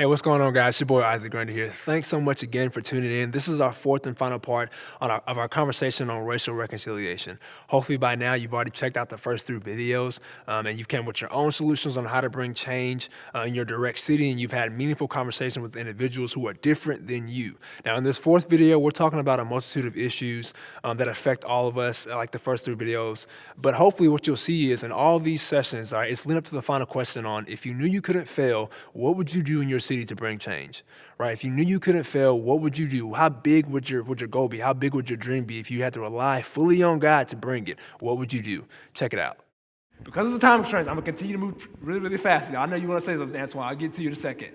What's going on, guys? It's your boy Isaac Grander here. Thanks so much again for tuning in. This is our fourth and final part of our conversation on racial reconciliation. Hopefully by now you've already checked out the first three videos and you've come with your own solutions on how to bring change in your direct city, and you've had meaningful conversations with individuals who are different than you. Now in this fourth video, we're talking about a multitude of issues that affect all of us, like the first three videos. But hopefully what you'll see is in all these sessions, all right, it's leading up to the final question on, if you knew you couldn't fail, what would you do in your city to bring change, right? If you knew you couldn't fail, what would you do? How big would your goal be? How big would your dream be if you had to rely fully on God to bring it? What would you do? Check it out. Because of the time constraints, I'm going to continue to move really, really fast. I know you want to say something, Antoine. I'll get to you in a second.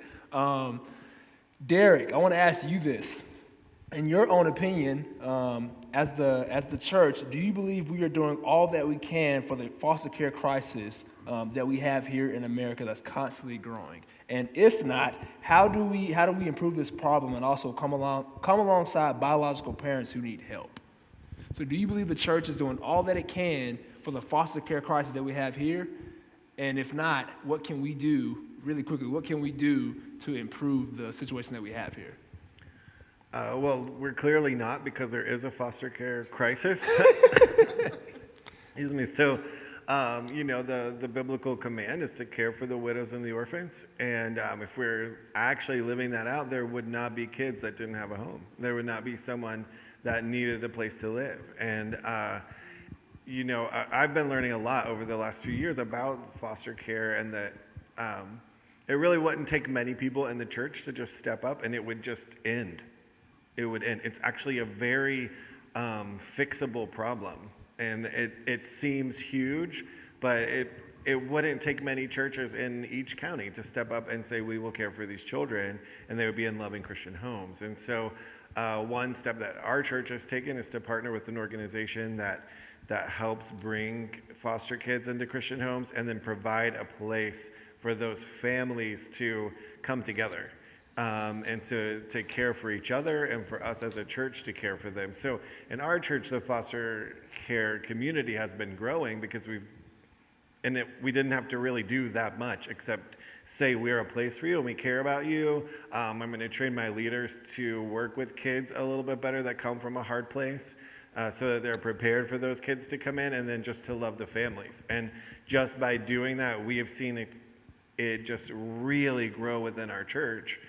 Derek, I want to ask you this. In your own opinion, as the church, do you believe we are doing all that we can for the foster care crisis that we have here in America that's constantly growing? And if not, how do we improve this problem and also come alongside biological parents who need help? So do you believe the church is doing all that it can for the foster care crisis that we have here? And if not, what can we do, really quickly, what can we do to improve the situation that we have here? Well, we're clearly not, because there is a foster care crisis. Excuse me. So, the biblical command is to care for the widows and the orphans. And if we're actually living that out, there would not be kids that didn't have a home. There would not be someone that needed a place to live. And, I've been learning a lot over the last few years about foster care, and that it really wouldn't take many people in the church to just step up and it would just end. It would end. It's actually a very fixable problem, and it seems huge, but it wouldn't take many churches in each county to step up and say, we will care for these children, and they would be in loving Christian homes. And so one step that our church has taken is to partner with an organization that helps bring foster kids into Christian homes and then provide a place for those families to come together. And to care for each other, and for us as a church to care for them. So in our church, the foster care community has been growing because we didn't have to really do that much except say, we're a place for you and we care about you. I'm going to train my leaders to work with kids a little bit better that come from a hard place, so that they're prepared for those kids to come in, and then just to love the families. And just by doing that, we have seen it just really grow within our church.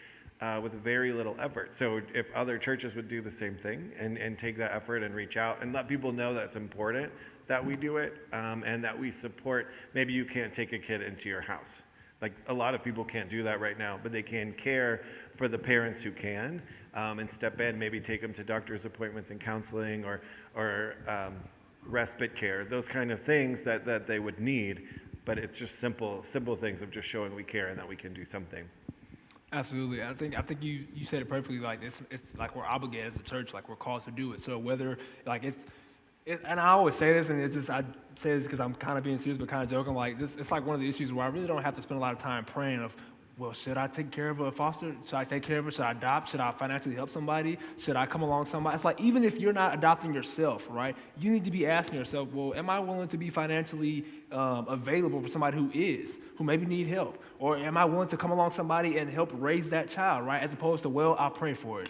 With very little effort. So if other churches would do the same thing and take that effort and reach out and let people know that it's important that we do it, and that we support. Maybe you can't take a kid into your house. Like, a lot of people can't do that right now, but they can care for the parents who can, and step in, maybe take them to doctor's appointments and counseling or respite care, those kind of things that they would need. But it's just simple things of just showing we care and that we can do something. Absolutely. I think you said it perfectly. Like, it's like we're obligated as a church, like we're called to do it. So whether, like, and I always say this, and I say this because I'm kind of being serious but kind of joking. Like, it's like one of the issues where I really don't have to spend a lot of time praying of, well, should I take care of a foster? Should I take care of it? Should I adopt? Should I financially help somebody? Should I come along somebody? It's like, even if you're not adopting yourself, right, you need to be asking yourself, well, am I willing to be financially available for somebody who maybe need help? Or am I willing to come along somebody and help raise that child, right? As opposed to, well, I'll pray for it.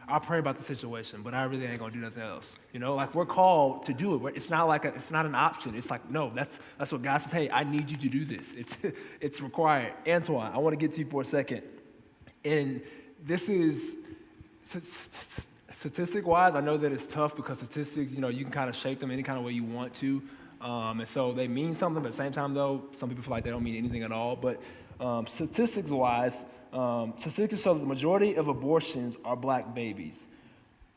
I'll pray about the situation, but I really ain't gonna do nothing else. Like, we're called to do it. It's not an option. It's like, no, that's what God says. Hey, I need you to do this. It's required. Antoine, I want to get to you for a second. And this is statistic-wise. I know that it's tough because statistics, you can kind of shape them any kind of way you want to, and so they mean something. But at the same time, though, some people feel like they don't mean anything at all. But statistics-wise. Statistics show that the majority of abortions are black babies.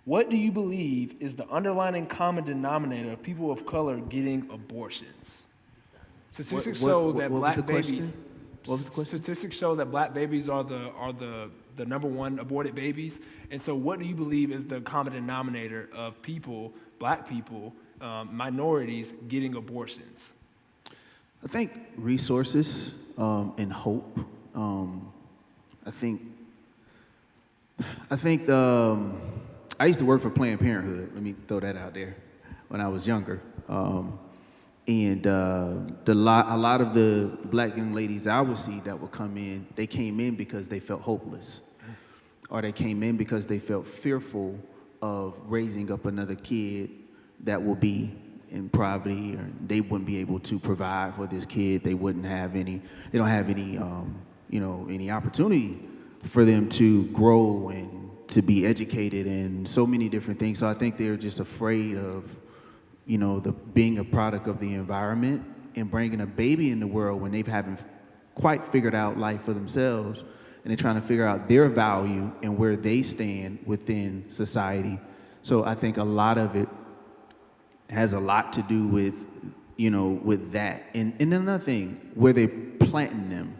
What do you believe is the underlying common denominator of people of color getting abortions? Statistics show that black babies. What was the question? Statistics show that black babies are the number one aborted babies. And so, what do you believe is the common denominator of people, black people, minorities getting abortions? I think resources and hope. I think I used to work for Planned Parenthood. Let me throw that out there when I was younger. And a lot of the black young ladies I would see that would come in, they came in because they felt hopeless, or they came in because they felt fearful of raising up another kid that will be in poverty, or they wouldn't be able to provide for this kid. They don't have any, any opportunity for them to grow and to be educated and so many different things. So I think they're just afraid of, being a product of the environment and bringing a baby in the world when they haven't quite figured out life for themselves, and they're trying to figure out their value and where they stand within society. So I think a lot of it has a lot to do with, with that. And another thing, where they're planting them,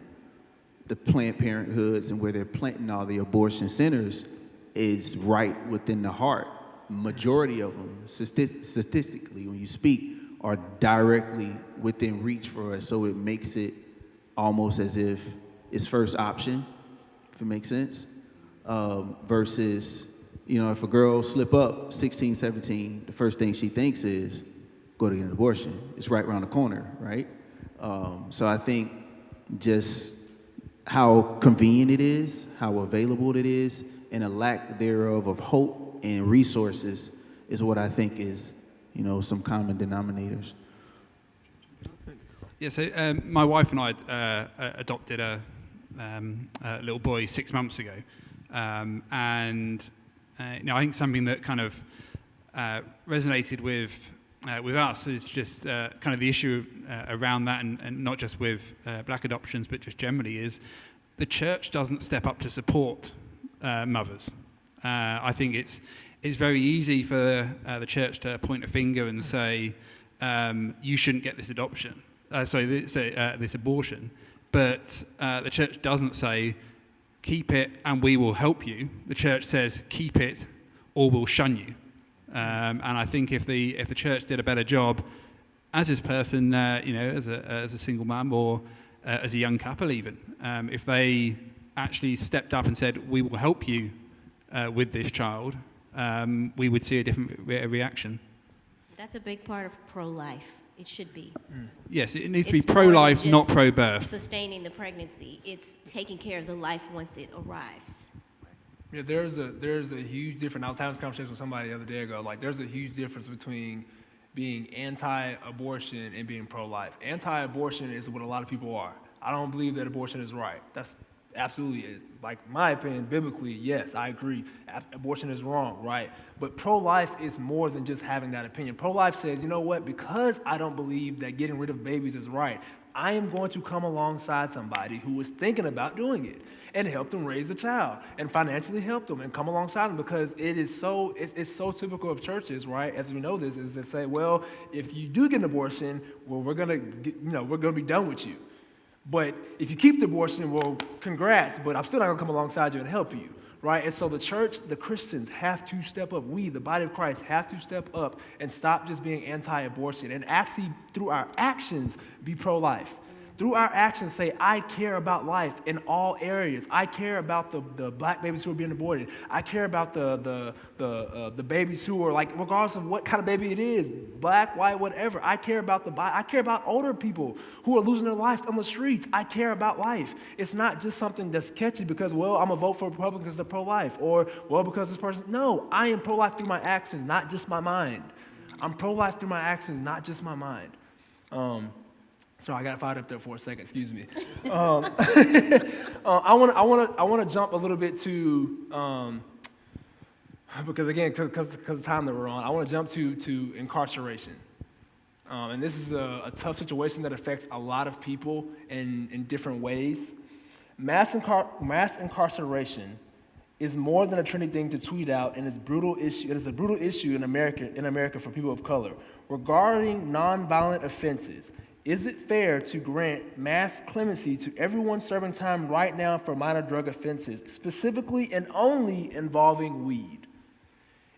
the Planned Parenthoods, and where they're planting all the abortion centers is right within the heart. Majority of them, statistically, when you speak, are directly within reach for us. So it makes it almost as if it's first option, if it makes sense, versus, if a girl slip up 16, 17, the first thing she thinks is go to get an abortion. It's right around the corner, right? So I think just how convenient it is, how available it is, and a lack thereof of hope and resources is what I think is, some common denominators. Yeah, so my wife and I adopted a little boy 6 months ago. I think something that kind of resonated with us is just kind of the issue around that, and not just with black adoptions, but just generally, is the church doesn't step up to support mothers. I think it's very easy for the church to point a finger and say, you shouldn't get this adoption, this abortion, but the church doesn't say, keep it and we will help you. The church says, keep it or we'll shun you. And I think if the church did a better job as this person, as a single mum, or as a young couple even, if they actually stepped up and said, we will help you with this child, we would see a different reaction. That's a big part of pro-life. It should be. Yes, it needs to It's be more than pro-life, just not pro-birth. Sustaining the pregnancy. It's taking care of the life once it arrives. Yeah, there's a huge difference. I was having this conversation with somebody the other day ago. Like, there's a huge difference between being anti-abortion and being pro-life. Anti-abortion is what a lot of people are. I don't believe that abortion is right. That's absolutely, like, my opinion, biblically, yes, I agree. Abortion is wrong, right? But pro-life is more than just having that opinion. Pro-life says, you know what, because I don't believe that getting rid of babies is right, I am going to come alongside somebody who is thinking about doing it and help them raise the child and financially help them and come alongside them, because it's so typical of churches, right? As we know this, is to say, well, if you do get an abortion, well, we're gonna be done with you. But if you keep the abortion, well, congrats, but I'm still not going to come alongside you and help you, right? And so the church, the Christians have to step up. We, the body of Christ, have to step up and stop just being anti-abortion and actually, through our actions, be pro-life. Through our actions, say, I care about life in all areas. I care about the black babies who are being aborted. I care about the babies who are, like, regardless of what kind of baby it is, black, white, whatever. I care about I care about older people who are losing their lives on the streets. I care about life. It's not just something that's catchy because, well, I'm going to vote for Republicans because they're pro-life, or, well, because this person. No, I am pro-life through my actions, not just my mind. I'm pro-life through my actions, not just my mind. Sorry, I got fired up there for a second. Excuse me. I want to jump a little bit to because again, because of the time that we're on, I want to jump to incarceration. And this is a tough situation that affects a lot of people in different ways. Mass incarceration is more than a trendy thing to tweet out, and it's brutal issue. It is a brutal issue in America for people of color. Regarding nonviolent offenses, is it fair to grant mass clemency to everyone serving time right now for minor drug offenses, specifically and only involving weed?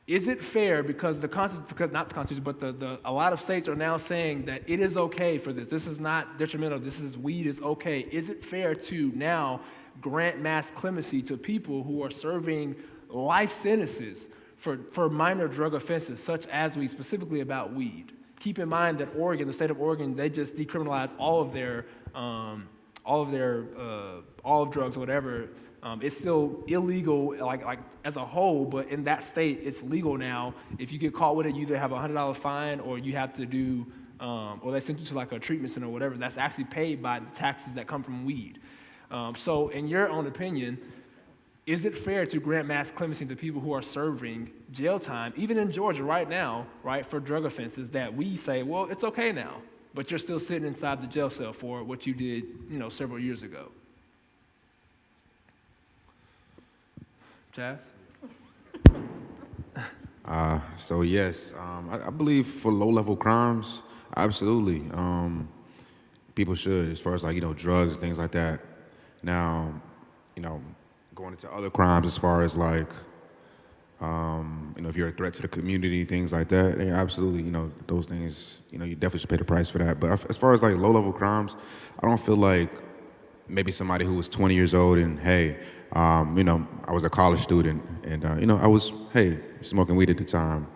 Is it fair because not the Constitution, but a lot of states are now saying that it is okay for this. This is not detrimental. Weed is okay. Is it fair to now grant mass clemency to people who are serving life sentences for minor drug offenses, such as weed, specifically about weed? keep in mind that Oregon, the state of Oregon, they just decriminalized all of drugs or whatever. It's still illegal, like as a whole, but in that state, it's legal now. If you get caught with it, you either have a $100 fine, or you have to do, or they send you to like a treatment center or whatever. That's actually paid by the taxes that come from weed. So, in your own opinion, is it fair to grant mass clemency to people who are serving jail time, even in Georgia right now, right, for drug offenses that we say, well, it's okay now, but you're still sitting inside the jail cell for what you did, several years ago? Jazz? So yes, I believe for low-level crimes, absolutely, people should, as far as like, drugs and things like that. Now, going into other crimes as far as like, if you're a threat to the community, things like that, yeah, absolutely, those things, you definitely should pay the price for that. But as far as like low-level crimes, I don't feel like maybe somebody who was 20 years old and, hey, I was a college student and, I was, hey, smoking weed at the time.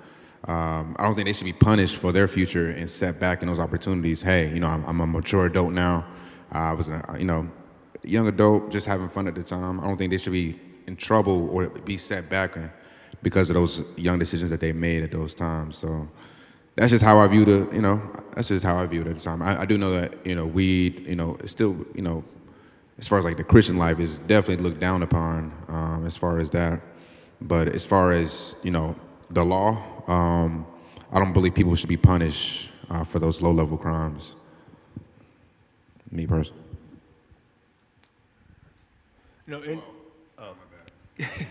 I don't think they should be punished for their future and set back in those opportunities. Hey, I'm a mature adult now. I was, young adult, just having fun at the time. I don't think they should be in trouble or be set back because of those young decisions that they made at those times. So that's just how I viewed it, that's just how I viewed it at the time. I do know that, weed, it's still, as far as like the Christian life is definitely looked down upon as far as that. But as far as, the law, I don't believe people should be punished for those low-level crimes. Me personally.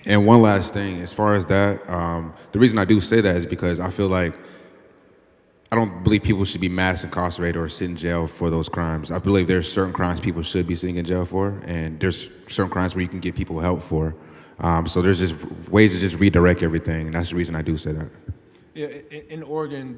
And one last thing, as far as that, the reason I do say that is because I feel like I don't believe people should be mass incarcerated or sit in jail for those crimes. I believe there's certain crimes people should be sitting in jail for, and there's certain crimes where you can get people help for. So there's just ways to just redirect everything, and that's the reason I do say that. Yeah, in Oregon,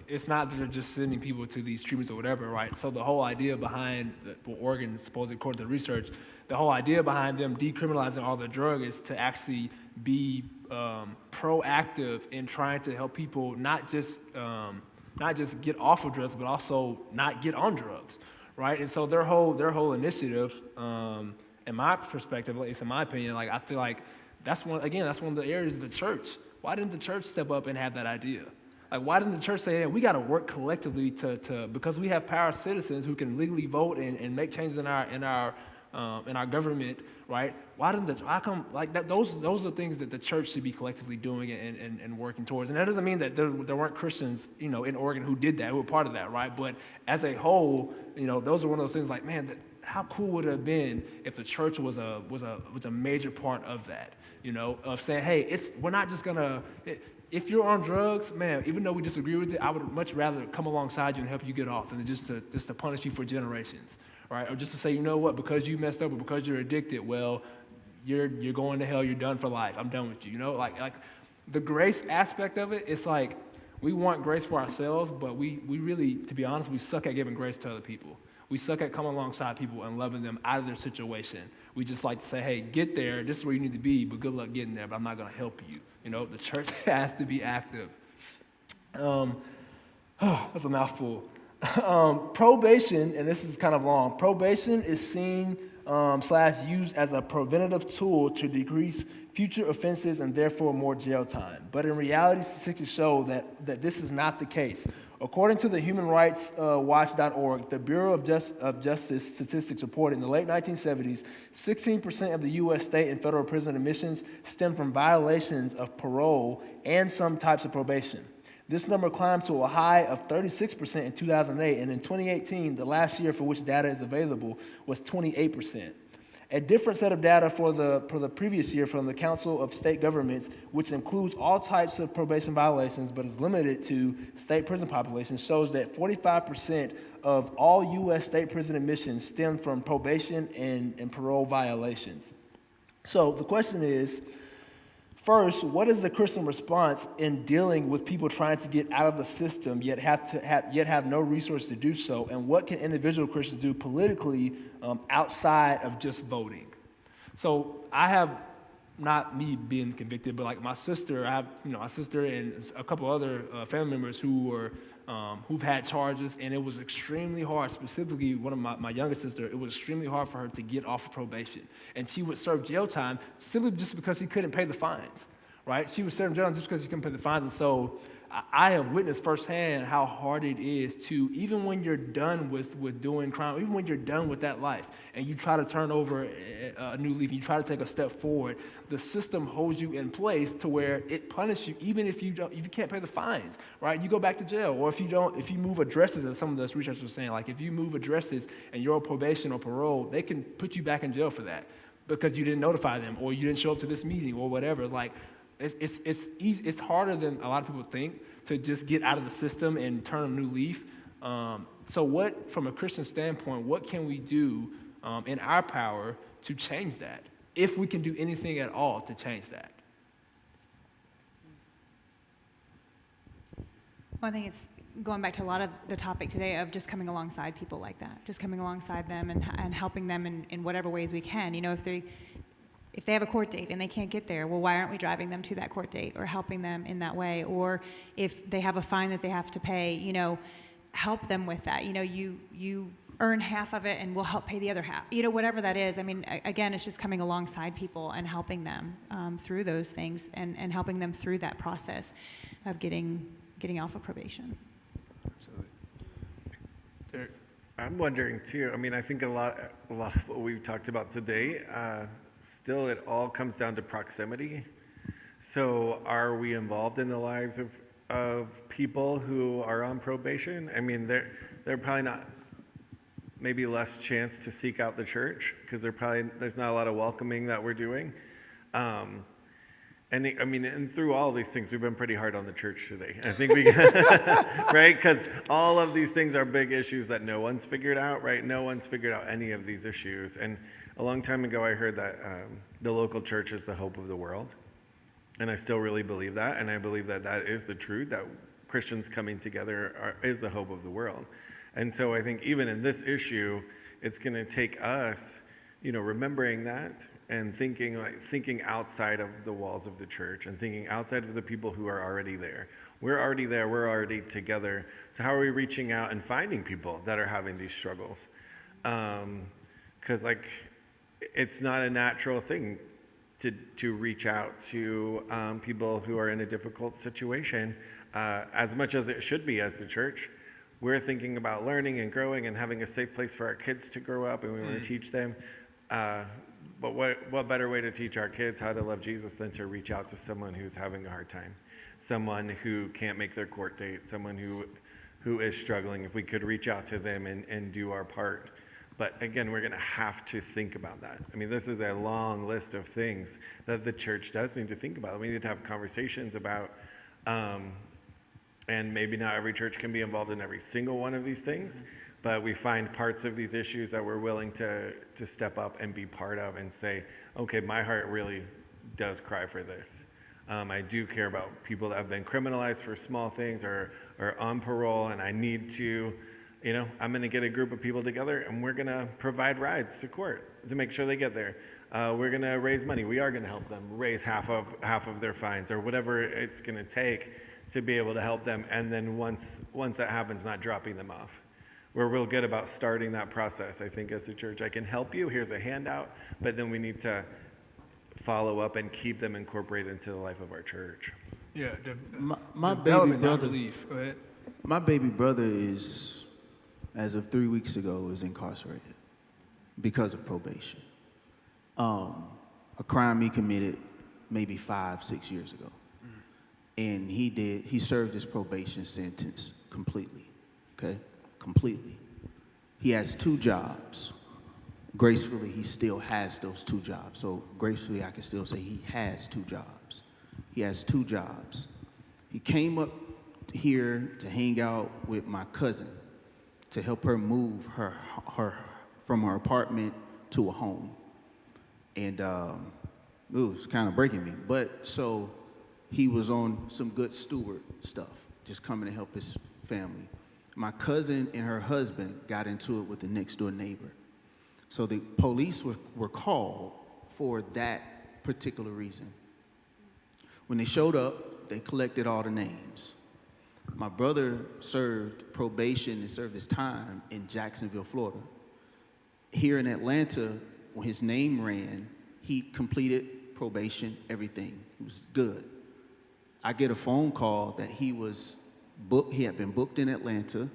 it's not that they're just sending people to these treatments or whatever, right? So the whole idea behind Oregon, supposedly according to the research, the whole idea behind them decriminalizing all the drug is to actually be proactive in trying to help people not just get off of drugs, but also not get on drugs, right? And so their whole initiative, in my perspective, at least in my opinion, like I feel like that's one of the areas of the church. Why didn't the church step up and have that idea? Like, why didn't the church say, hey, we got to work collectively to because we have power citizens who can legally vote and make changes in our government, right? How come like that? Those are things that the church should be collectively doing and working towards. And that doesn't mean that there weren't Christians, in Oregon who did that, who were part of that, right? But as a whole, those are one of those things like, man, how cool would it have been if the church was a major part of that, of saying, hey, we're not just gonna. If you're on drugs, man, even though we disagree with it, I would much rather come alongside you and help you get off than just to punish you for generations, right? Or just to say, you know what, because you messed up or because you're addicted, well, you're going to hell, you're done for life, I'm done with you, Like the grace aspect of it, it's like we want grace for ourselves, but we really, to be honest, we suck at giving grace to other people. We suck at coming alongside people and loving them out of their situation. We just like to say, hey, get there, this is where you need to be, but good luck getting there, but I'm not going to help you. The church has to be active. That's a mouthful. Probation, and this is kind of long, probation is seen / used as a preventative tool to decrease future offenses and therefore more jail time. But in reality, statistics show that this is not the case. According to the Human Rights Watch.org, the Bureau of Justice Statistics reported in the late 1970s, 16% of the U.S. state and federal prison admissions stemmed from violations of parole and some types of probation. This number climbed to a high of 36% in 2008, and in 2018, the last year for which data is available, was 28%. A different set of data for the previous year from the Council of State Governments, which includes all types of probation violations but is limited to state prison populations, shows that 45% of all U.S. state prison admissions stem from probation and parole violations. So the question is, first, what is the Christian response in dealing with people trying to get out of the system yet have no resource to do so? And what can individual Christians do politically outside of just voting? So I have not me being convicted, but like my sister, I have, my sister and a couple other family members who were, who've had charges, and it was extremely hard, specifically one of my younger sister, it was extremely hard for her to get off of probation. And she would serve jail time simply just because she couldn't pay the fines, right? She would serve jail time just because she couldn't pay the fines. And so I have witnessed firsthand how hard it is to, even when you're done with doing crime, even when you're done with that life, and you try to turn over a new leaf, you try to take a step forward, the system holds you in place to where it punishes you, even if you can't pay the fines, right? You go back to jail, or if you move addresses, as some of those researchers are saying, like if you move addresses and you're on probation or parole, they can put you back in jail for that because you didn't notify them, or you didn't show up to this meeting, or whatever. Like, it's easy. It's harder than a lot of people think to just get out of the system and turn a new leaf. So what, from a Christian standpoint, what can we do in our power to change that, if we can do anything at all to change that? Well, I think it's going back to a lot of the topic today of just coming alongside people like that, just coming alongside them and helping them in whatever ways we can. If they have a court date and they can't get there, well, why aren't we driving them to that court date or helping them in that way? Or if they have a fine that they have to pay, help them with that. You earn half of it and we'll help pay the other half. Whatever that is. I mean, again, it's just coming alongside people and helping them through those things and helping them through that process of getting off of probation. Absolutely. I'm wondering too. I mean, I think a lot of what we've talked about today, still it all comes down to proximity. So are we involved in the lives of people who are on probation? I mean, they're probably not, maybe less chance to seek out the church because there's not a lot of welcoming that we're doing. And through all these things, we've been pretty hard on the church today. I think we, right? Because all of these things are big issues that no one's figured out, right? No one's figured out any of these issues. And a long time ago, I heard that the local church is the hope of the world. And I still really believe that. And I believe that that is the truth, that Christians coming together is the hope of the world. And so I think even in this issue, it's going to take us, remembering that and thinking outside of the walls of the church and thinking outside of the people who are already there. We're already there. We're already together. So how are we reaching out and finding people that are having these struggles? Because it's not a natural thing to reach out to people who are in a difficult situation as much as it should be as the church. We're thinking about learning and growing and having a safe place for our kids to grow up, and we want to teach them. But what better way to teach our kids how to love Jesus than to reach out to someone who's having a hard time, someone who can't make their court date, someone who is struggling? If we could reach out to them and do our part. But again, we're going to have to think about that. I mean, this is a long list of things that the church does need to think about. We need to have conversations about, and maybe not every church can be involved in every single one of these things, but we find parts of these issues that we're willing to step up and be part of and say, okay, my heart really does cry for this. I do care about people that have been criminalized for small things or on parole, and I need to, I'm going to get a group of people together and we're going to provide rides to court to make sure they get there. We're going to raise money. We are going to help them raise half of their fines or whatever it's going to take to be able to help them. And then once that happens, not dropping them off. We're real good about starting that process, I think, as a church. I can help you. Here's a handout. But then we need to follow up and keep them incorporated into the life of our church. Yeah. My baby Development, not brother. relief. Go ahead. My baby brother is, as of 3 weeks ago, is incarcerated because of probation. A crime he committed maybe 5-6 years ago. And he served his probation sentence completely, okay? Completely. He has 2 jobs. Gracefully, he still has those 2 jobs. So gracefully, I can still say he has 2 jobs. He has 2 jobs. He came up here to hang out with my cousin to help her move her from her apartment to a home. And it was kind of breaking me. But so he was on some good steward stuff, just coming to help his family. My cousin and her husband got into it with the next door neighbor. So the police were called for that particular reason. When they showed up, they collected all the names. My brother served probation and served his time in Jacksonville, Florida. Here in Atlanta, when his name ran, he completed probation, everything. It was good. I get a phone call that he had been booked in Atlanta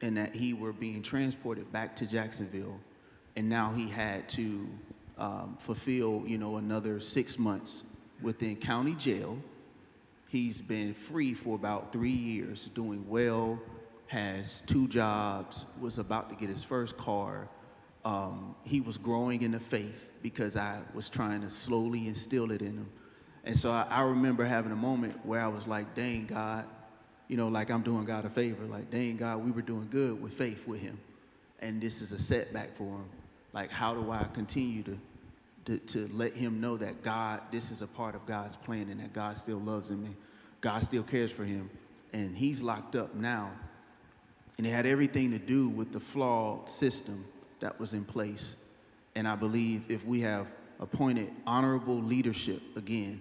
and that he were being transported back to Jacksonville, and now he had to fulfill, another 6 months within county jail. He's been free for about 3 years, doing well, has 2 jobs, was about to get his first car. He was growing in the faith because I was trying to slowly instill it in him. And so I remember having a moment where I was like, dang, God, like I'm doing God a favor. Like, dang, God, we were doing good with faith with him. And this is a setback for him. Like, how do I continue to let him know that God, this is a part of God's plan and that God still loves him and God still cares for him. And he's locked up now. And it had everything to do with the flawed system that was in place. And I believe if we have appointed honorable leadership again,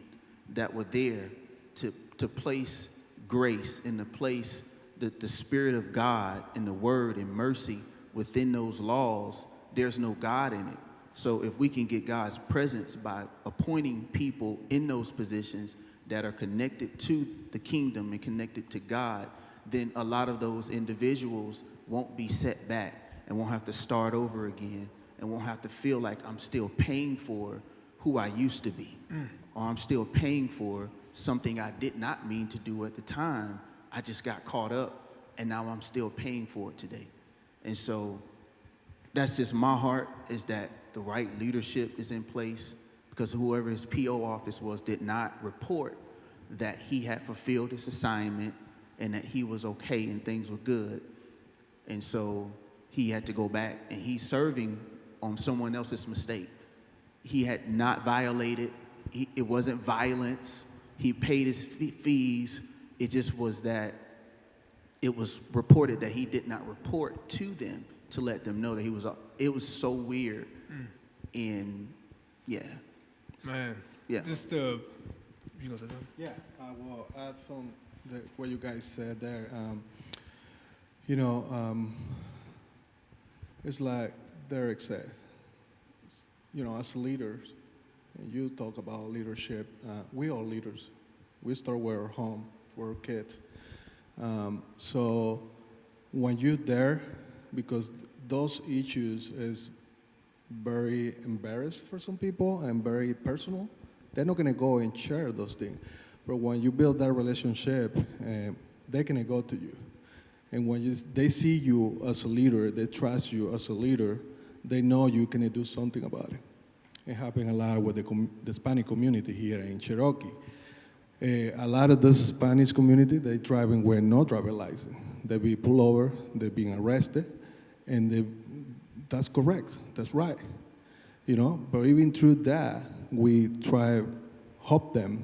that were there to place grace and to place the Spirit of God and the word and mercy within those laws, there's no God in it. So if we can get God's presence by appointing people in those positions that are connected to the kingdom and connected to God, then a lot of those individuals won't be set back and won't have to start over again and won't have to feel like I'm still paying for who I used to be, or I'm still paying for something I did not mean to do at the time. I just got caught up, and now I'm still paying for it today. And so that's just my heart, is that the right leadership is in place, because whoever his PO office was did not report that he had fulfilled his assignment and that he was okay and things were good. And so he had to go back, and he's serving on someone else's mistake. He had not violated. It wasn't violence. He paid his fees. It just was that it was reported that he did not report to them to let them know that he was. It was so weird. And yeah. Man. Yeah. Just you gonna say something? Yeah, I will add what you guys said there. It's like Derek said, as leaders, and you talk about leadership, we are leaders. We start with our home, with our kids. So when you're there, because those issues is very embarrassed for some people and very personal, they're not gonna go and share those things. But when you build that relationship, they're gonna go to you. And when they see you as a leader, they trust you as a leader, they know you can do something about it. It happens a lot with the Hispanic community here in Cherokee. A lot of this Spanish community, they driving with no driver license. They be pulled over, they're being arrested, and that's correct, that's right. But even through that, we try help them.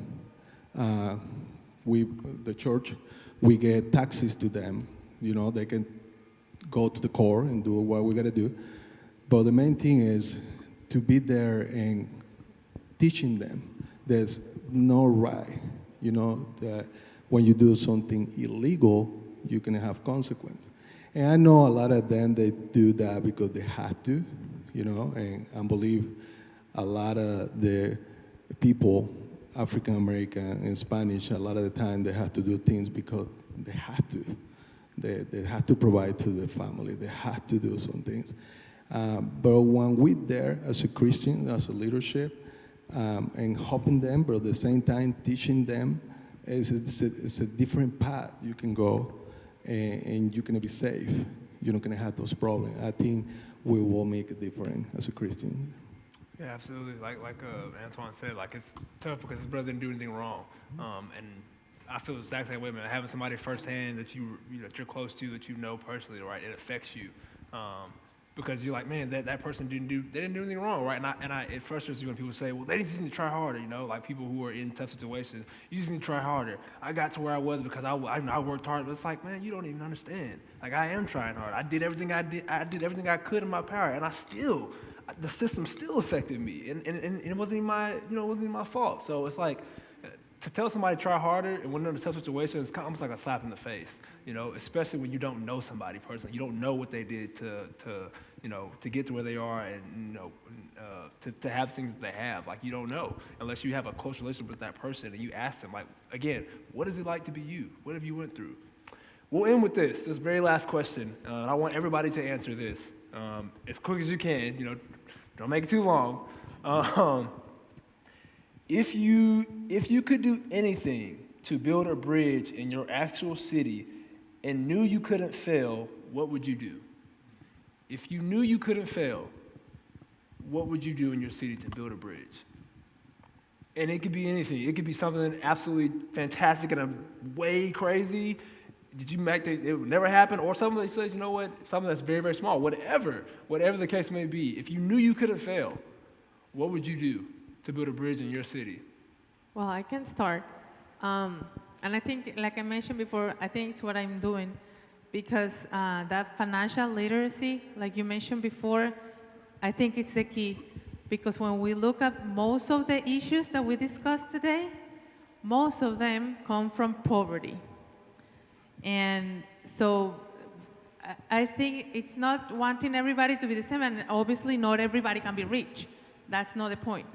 The church, we get taxis to them. They can go to the core and do what we gotta do. But the main thing is to be there and teaching them there's no right, that when you do something illegal, you can have consequence. And I know a lot of them, they do that because they have to, and I believe a lot of the people, African American and Spanish, a lot of the time they have to do things because they have to. They have to provide to the family. They have to do some things. But when we're there as a Christian, as a leadership, and helping them, but at the same time teaching them, it's a different path you can go, and you're gonna be safe. You're not gonna have those problems. I think we will make a difference as a Christian. Yeah, absolutely. Like Antoine said, it's tough because his brother didn't do anything wrong, and I feel the exact same way, man. Having somebody firsthand that that you're close to, that you know personally, right? It affects you, because you're like, man, that person didn't do anything wrong, right? And it frustrates you when people say, well, they just need to try harder, like people who are in tough situations. You just need to try harder. I got to where I was because I worked hard. But it's like, man, you don't even understand. Like, I am trying hard. I did everything I did everything I could in my power, and I still the system still affected me, and it wasn't even my, it wasn't even my fault. So it's like, to tell somebody to try harder and when they're in a tough situation, it's almost like a slap in the face, especially when you don't know somebody personally. You don't know what they did to get to where they are, and to have things that they have. Like, you don't know unless you have a close relationship with that person and you ask them, like, again, what is it like to be you? What have you went through? We'll end with this very last question. I want everybody to answer this as quick as you can. Don't make it too long. If you could do anything to build a bridge in your actual city and knew you couldn't fail, what would you do? If you knew you couldn't fail, what would you do in your city to build a bridge? And it could be anything. It could be something absolutely fantastic and way crazy. Did you make it would never happen? Or something that says, something that's very, very small. Whatever the case may be. If you knew you couldn't fail, what would you do to build a bridge in your city? Well, I can start. And I think, like I mentioned before, I think it's what I'm doing, because that financial literacy, like you mentioned before, I think it's the key. Because when we look at most of the issues that we discussed today, most of them come from poverty. And so I think it's not wanting everybody to be the same, and obviously not everybody can be rich. That's not the point.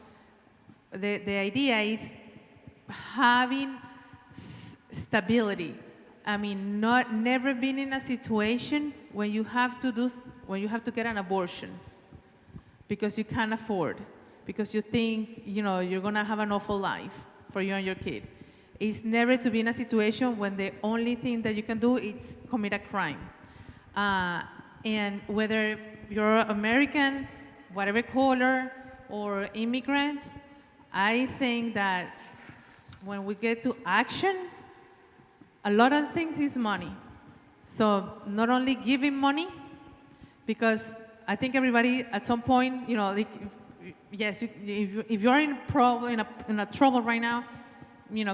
The idea is having stability. I mean, never being in a situation when you have to get an abortion because you can't afford, because you think you're gonna have an awful life for you and your kid. It's never to be in a situation when the only thing that you can do is commit a crime. And whether you're American, whatever color, or immigrant, I think that when we get to action, a lot of things is money. So not only giving money, because I think everybody at some point, yes, if you're in a trouble right now,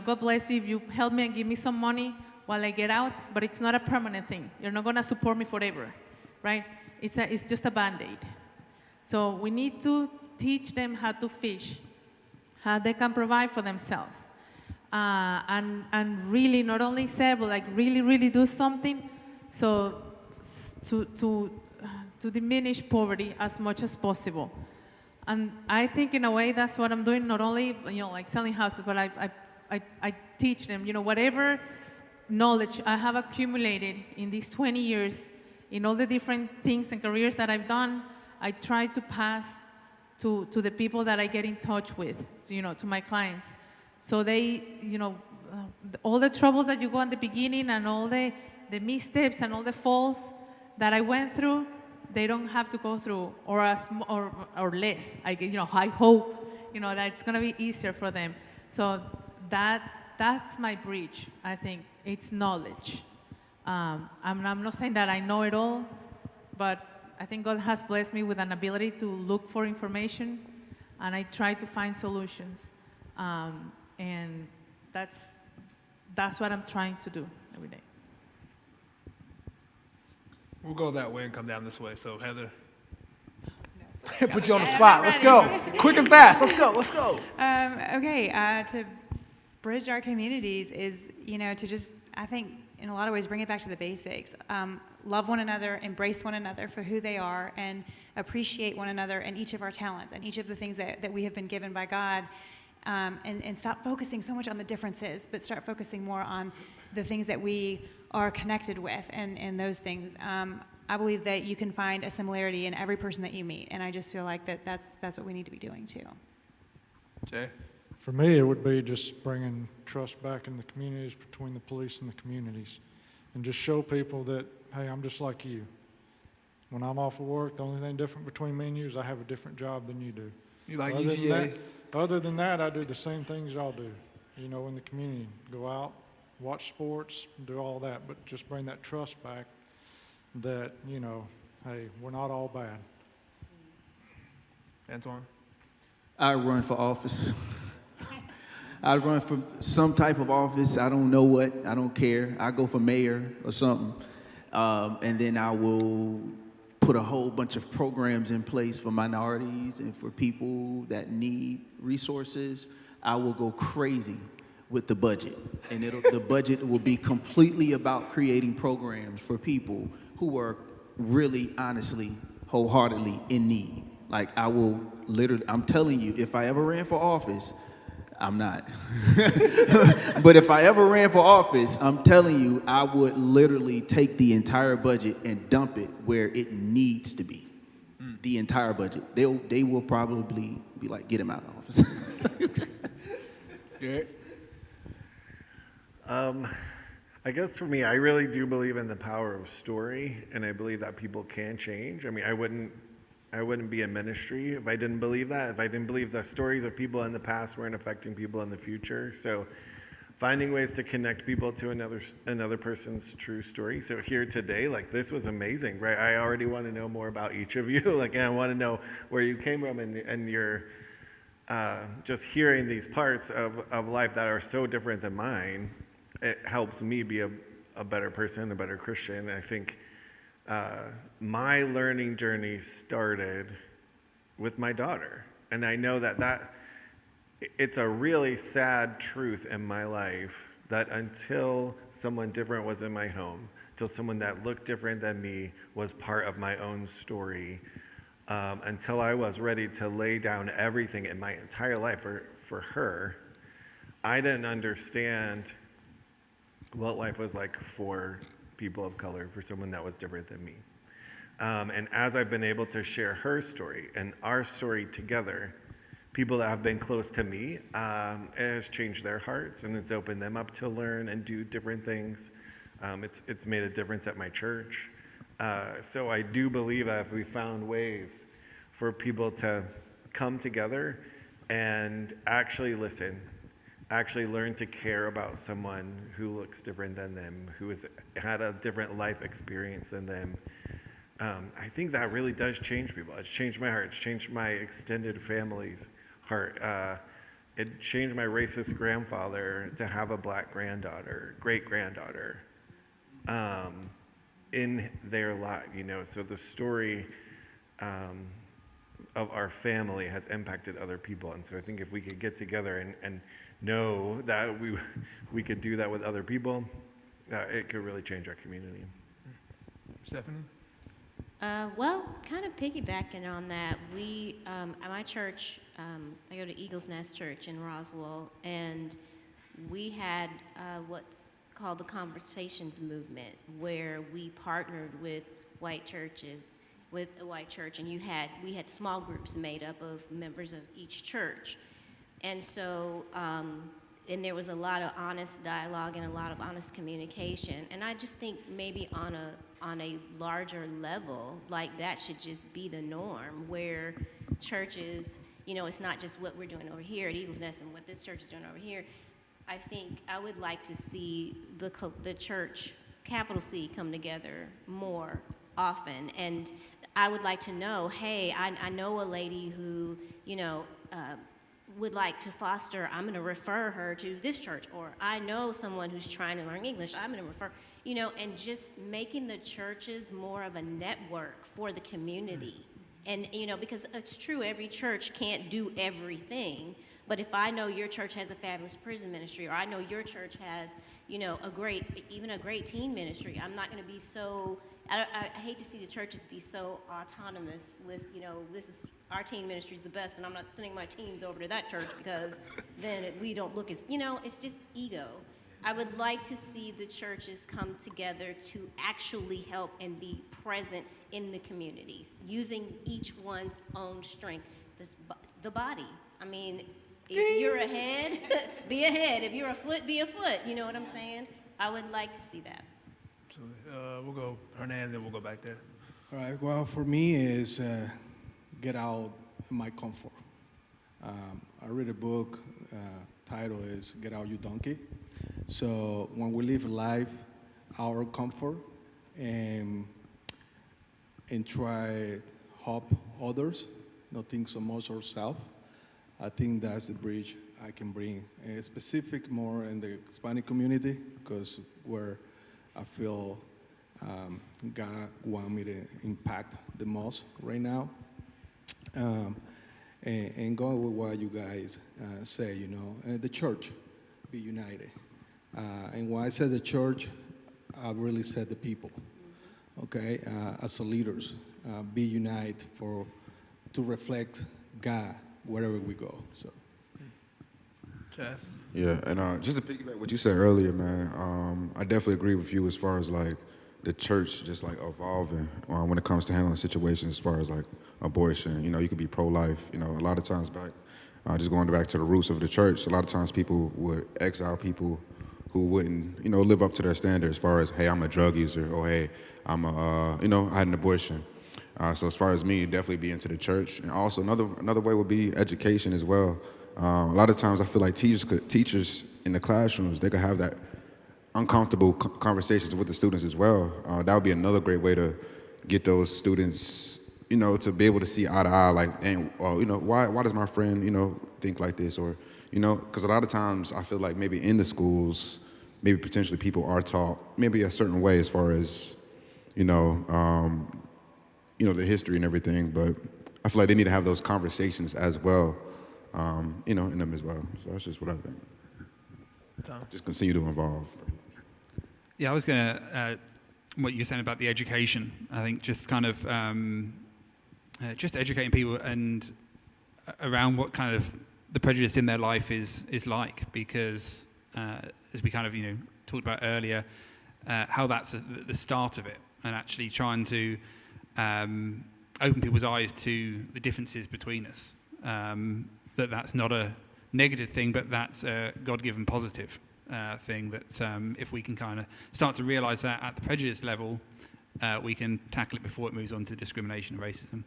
God bless you if you help me and give me some money while I get out, but it's not a permanent thing. You're not gonna support me forever, right? It's just a Band-Aid. So we need to teach them how to fish, how they can provide for themselves. And really not only say, but like really, really do something so to diminish poverty as much as possible. And I think in a way that's what I'm doing, not only like selling houses, but I teach them, whatever knowledge I have accumulated in these 20 years, in all the different things and careers that I've done, I try to pass to the people that I get in touch with, to my clients. So they, all the trouble that you go in the beginning and all the missteps and all the falls that I went through, they don't have to go through, or less. I hope, that it's gonna be easier for them. So that's my bridge, I think. It's knowledge. I'm not saying that I know it all, but I think God has blessed me with an ability to look for information, and I try to find solutions. And that's what I'm trying to do every day. We'll go that way and come down this way. So Heather, put you on the spot. Let's go, quick and fast. Let's go. To bridge our communities is, to just, I think, in a lot of ways, bring it back to the basics. Love one another, embrace one another for who they are, and appreciate one another and each of our talents and each of the things that we have been given by God. And stop focusing so much on the differences, but start focusing more on the things that we are connected with and those things. I believe that you can find a similarity in every person that you meet, and I just feel like that's what we need to be doing too. Jay? For me, it would be just bringing trust back in the communities, between the police and the communities, and just show people that, hey, I'm just like you. When I'm off of work, the only thing different between me and you is I have a different job than you do. You like UGA? Other than that, I do the same things y'all do, in the community. Go out, watch sports, do all that, but just bring that trust back that, hey, we're not all bad. Antoine? I run for office. I'd run for some type of office. I don't know what. I don't care. I go for mayor or something. And then I will put a whole bunch of programs in place for minorities and for people that need resources, I will go crazy with the budget. And the budget will be completely about creating programs for people who are really, honestly, wholeheartedly in need. Like, I will literally, I'm telling you, if I ever ran for office, I'm not. But if I ever ran for office, I'm telling you, I would literally take the entire budget and dump it where it needs to be. The entire budget. They will probably be like, get him out of office. Garrett? I guess for me, I really do believe in the power of story, and I believe that people can change. I mean, I wouldn't be in ministry if I didn't believe that, if I didn't believe the stories of people in the past weren't affecting people in the future. So finding ways to connect people to another person's true story. So here today, like, this was amazing, right? I already want to know more about each of you. Like, I want to know where you came from, and you're just hearing these parts of life that are so different than mine. It helps me be a better person, a better Christian. I think my learning journey started with my daughter. And I know that it's a really sad truth in my life that until someone different was in my home, until someone that looked different than me was part of my own story, until I was ready to lay down everything in my entire life for her, I didn't understand what life was like for people of color, for someone that was different than me. And as I've been able to share her story and our story together, people that have been close to me, it has changed their hearts, and it's opened them up to learn and do different things. It's made a difference at my church. So I do believe that if we found ways for people to come together and actually listen, actually learn to care about someone who looks different than them, who has had a different life experience than them, I think that really does change people. It's changed my heart. It's changed my extended family's heart. It changed my racist grandfather to have a black granddaughter, great-granddaughter, in their life, you know. So the story of our family has impacted other people. And so I think if we could get together and know that we could do that with other people, it could really change our community. Stephanie? Well, kind of piggybacking on that, we, at my church, I go to Eagles Nest Church in Roswell, and we had what's called the Conversations Movement, where we partnered with white churches, with a white church, and we had small groups made up of members of each church. And so, and there was a lot of honest dialogue and a lot of honest communication. And I just think maybe on a larger level, like that should just be the norm, where churches, you know, it's not just what we're doing over here at Eagles Nest and what this church is doing over here. I think I would like to see the church, capital C, come together more often. And I would like to know, hey, I know a lady who, you know, would like to foster, I'm going to refer her to this church, or I know someone who's trying to learn English, I'm going to refer, you know, and just making the churches more of a network for the community. And, you know, because it's true, every church can't do everything, but if I know your church has a fabulous prison ministry, or I know your church has, you know, even a great teen ministry, I'm not going to be so, I hate to see the churches be so autonomous with, you know, our teen ministry is the best, and I'm not sending my teens over to that church because then we don't look as, you know, it's just ego. I would like to see the churches come together to actually help and be present in the communities, using each one's own strength. The body. I mean, if you're a head, be a head. If you're a foot, be a foot. You know what I'm saying? I would like to see that. So we'll go Hernan, then we'll go back there. All right, well, for me is get out of my comfort. I read a book, title is Get Out You Donkey. So when we live life, our comfort, and try help others, not think so much ourselves, I think that's the bridge I can bring. Specific more in the Hispanic community, because where I feel God want me to impact the most right now. And going with what you guys say, the church be united. And when I said the church, I really said the people. Okay, as a leaders, be united to reflect God wherever we go. So. Chaz? Yeah, and just to piggyback what you said earlier, man, I definitely agree with you as far as like the church just like evolving when it comes to handling situations as far as like abortion. You could be pro-life. A lot of times back, just going back to the roots of the church, a lot of times people would exile people who wouldn't, live up to their standards as far as, hey, I'm a drug user, or hey, I had an abortion. So as far as me, definitely be into the church. And also another way would be education as well. A lot of times I feel like teachers in the classrooms, they could have that uncomfortable conversations with the students as well. That would be another great way to get those students, to be able to see eye to eye, like, why does my friend, think like this? Or, because a lot of times I feel like maybe in the schools, maybe potentially people are taught maybe a certain way as far as, the history and everything, but I feel like they need to have those conversations as well, in them as well. So that's just what I think. Tom? Just continue to evolve. Yeah, I was going to, what you were saying about the education, I think just kind of, just educating people and around what kind of the prejudice in their life is like, because as we kind of, talked about earlier, how that's the start of it, and actually trying to open people's eyes to the differences between us. That's not a negative thing, but that's a God-given positive thing that if we can kind of start to realize that at the prejudice level, we can tackle it before it moves on to discrimination and racism.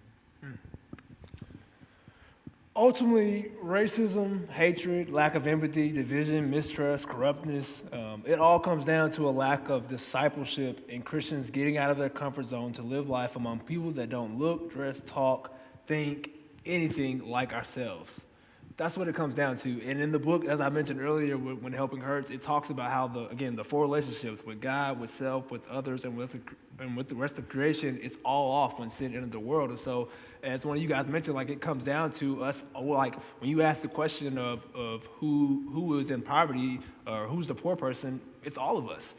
Ultimately, racism, hatred, lack of empathy, division, mistrust, corruptness, it all comes down to a lack of discipleship and Christians getting out of their comfort zone to live life among people that don't look, dress, talk, think, anything like ourselves. That's what it comes down to. And in the book, as I mentioned earlier, When Helping Hurts, it talks about how the four relationships with God, with self, with others, and with the rest of creation, it's all off when sin entered the world. And so, as one of you guys mentioned, like it comes down to us, like when you ask the question of who is in poverty or who's the poor person, it's all of us.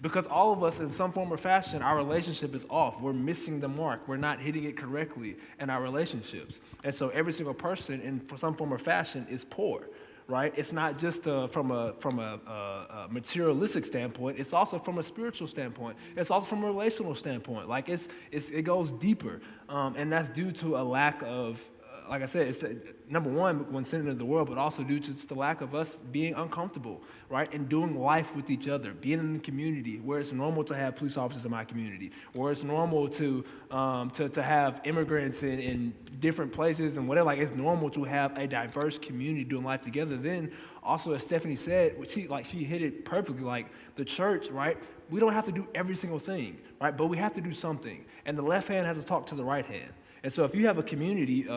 Because all of us, in some form or fashion, our relationship is off. We're missing the mark. We're not hitting it correctly in our relationships. And so every single person, in some form or fashion, is poor, right? It's not just from a materialistic standpoint. It's also from a spiritual standpoint. It's also from a relational standpoint. Like it goes deeper, and that's due to a lack of. Like I said, it's number one, when sin entered the world, but also due to just the lack of us being uncomfortable, right? And doing life with each other, being in the community where it's normal to have police officers in my community, where it's normal to have immigrants in different places and whatever. Like it's normal to have a diverse community doing life together. Then also, as Stephanie said, she hit it perfectly. Like the church, right? We don't have to do every single thing, right? But we have to do something. And the left hand has to talk to the right hand. And so if you have a community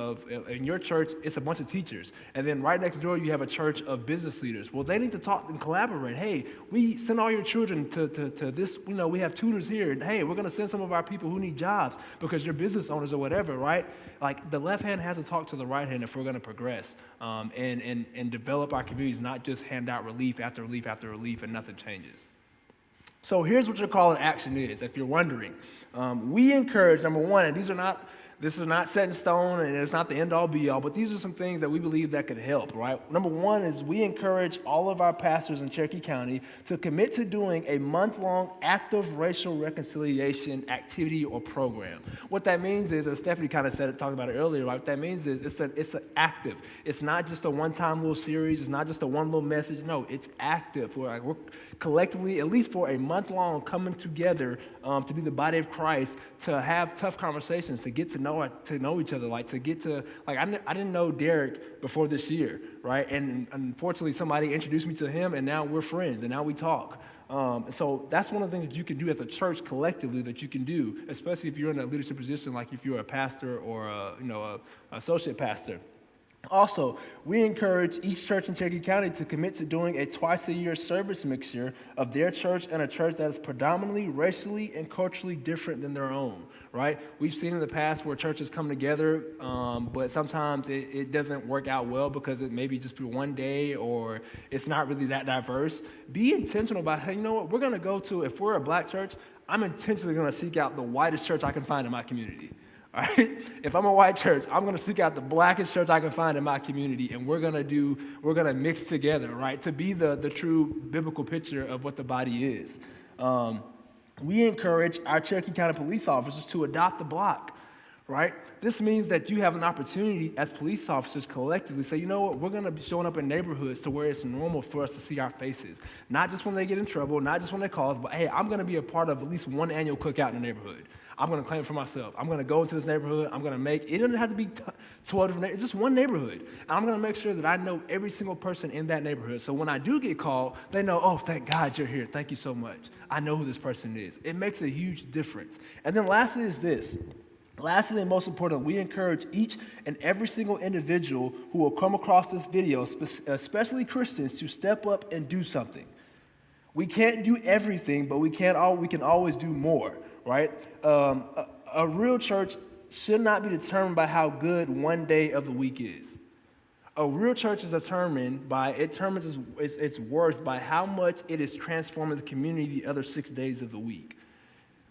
in your church, it's a bunch of teachers. And then right next door, you have a church of business leaders. Well, they need to talk and collaborate. Hey, we send all your children to this, we have tutors here. And hey, we're going to send some of our people who need jobs because you're business owners or whatever, right? Like the left hand has to talk to the right hand if we're going to progress and develop our communities, not just hand out relief after relief after relief and nothing changes. So here's what your call to action is, if you're wondering. We encourage, number one, and this is not set in stone and it's not the end-all be-all, but these are some things that we believe that could help, right? Number one is we encourage all of our pastors in Cherokee County to commit to doing a month-long active racial reconciliation activity or program. What that means is, as Stephanie kind of talked about it earlier, right? What that means is it's an active. It's not just a one-time little series. It's not just a one little message. No, it's active. We're collectively, at least for a month long, coming together to be the body of Christ, to have tough conversations, to get to know each other, like to get to, like I didn't know Derek before this year, right? And unfortunately somebody introduced me to him and now we're friends and now we talk. So that's one of the things that you can do as a church collectively that you can do, especially if you're in a leadership position, like if you're a pastor or a associate pastor. Also, we encourage each church in Cherokee County to commit to doing a twice-a-year service mixture of their church and a church that is predominantly racially and culturally different than their own, right? We've seen in the past where churches come together, but sometimes it doesn't work out well because it maybe just be one day or it's not really that diverse. Be intentional about, hey, you know what, we're going to go to, if we're a black church, I'm intentionally going to seek out the whitest church I can find in my community. All right? If I'm a white church, I'm going to seek out the blackest church I can find in my community, and we're going to mix together, right, to be the true biblical picture of what the body is. We encourage our Cherokee County police officers to adopt the block, right? This means that you have an opportunity as police officers collectively say, you know what, we're going to be showing up in neighborhoods to where it's normal for us to see our faces. Not just when they get in trouble, not just when they call us, but hey, I'm going to be a part of at least one annual cookout in the neighborhood. I'm going to claim it for myself. I'm going to go into this neighborhood. I'm going to make, it doesn't have to be 12 different neighborhoods, just one neighborhood. And I'm going to make sure that I know every single person in that neighborhood. So when I do get called, they know, oh, thank God you're here. Thank you so much. I know who this person is. It makes a huge difference. And then lastly is this. Lastly, and most important, we encourage each and every single individual who will come across this video, especially Christians, to step up and do something. We can't do everything, but we can always do more, right? A real church should not be determined by how good one day of the week is. A real church is determined by, it determines its worth by how much it is transforming the community the other 6 days of the week.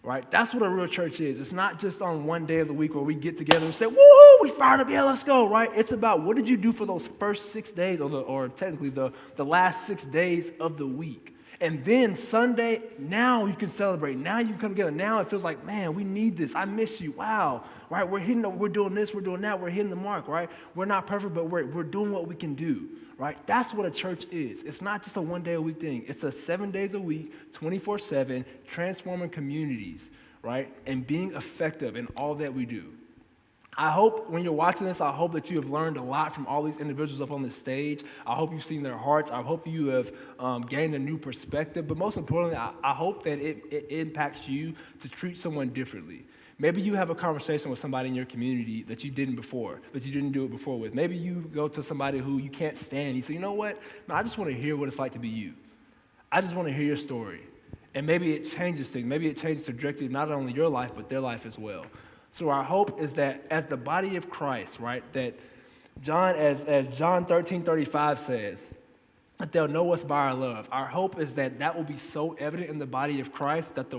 Right? That's what a real church is. It's not just on one day of the week where we get together and say, woohoo, we fired up, yeah, let's go, right? It's about what did you do for those first 6 days, or technically the last 6 days of the week. And then Sunday, now you can celebrate. Now you can come together. Now it feels like, man, we need this. I miss you. Wow. Right? We're doing this, we're doing that, we're hitting the mark, right? We're not perfect, but we're doing what we can do. Right? That's what a church is. It's not just a one-day-a-week thing. It's a 7 days a week, 24/7, transforming communities, right? And being effective in all that we do. I hope when you're watching this, I hope that you have learned a lot from all these individuals up on the stage. I hope you've seen their hearts. I hope you have gained a new perspective. But most importantly, I hope that it impacts you to treat someone differently. Maybe you have a conversation with somebody in your community that you didn't do it before with. Maybe you go to somebody who you can't stand. You say, you know what? Man, I just want to hear what it's like to be you. I just want to hear your story. And maybe it changes things. Maybe it changes the trajectory of not only your life, but their life as well. So our hope is that as the body of Christ, right, that as John 13:35 says, that they'll know us by our love. Our hope is that that will be so evident in the body of Christ that the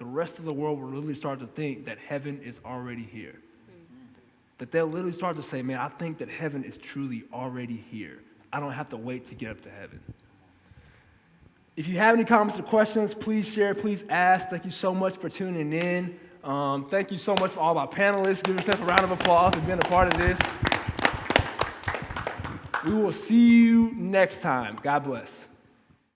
rest of the world will literally start to think that heaven is already here. That they'll literally start to say, man, I think that heaven is truly already here. I don't have to wait to get up to heaven. If you have any comments or questions, please share, please ask. Thank you so much for tuning in. Thank you so much for all our panelists. Give yourself a round of applause for being a part of this. We will see you next time. God bless.